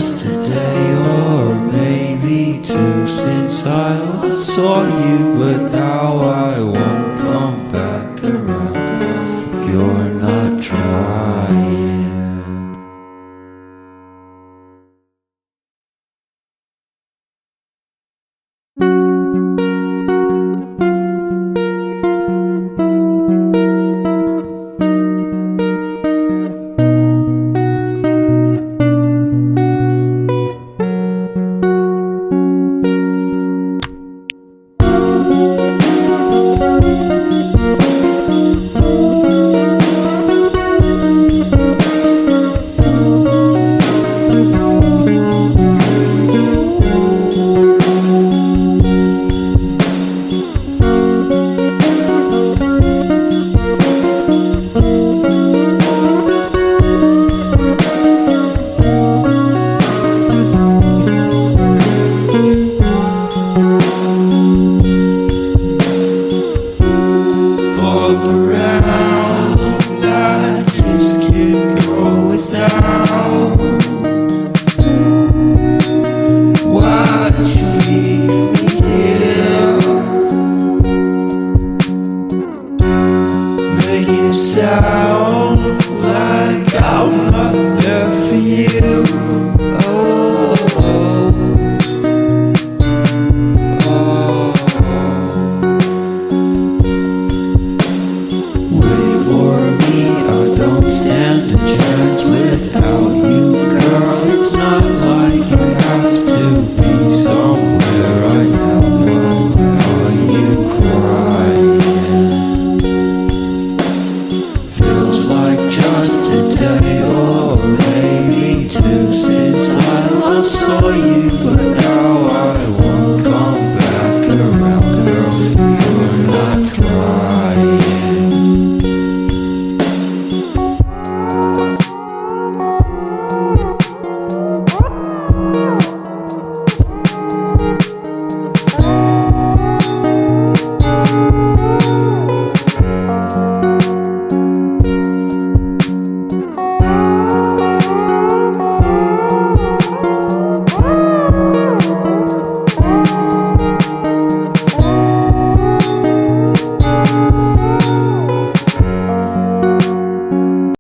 just a day or maybe two since I last saw you, but now I won't come back around if you're not trying. Making it sound like I'm not there for you. Oh, wait for me, I don't stand a chance without you, girl. It's not like I have to be somewhere right now. Why are you crying? Just a day or maybe two since I last saw you, but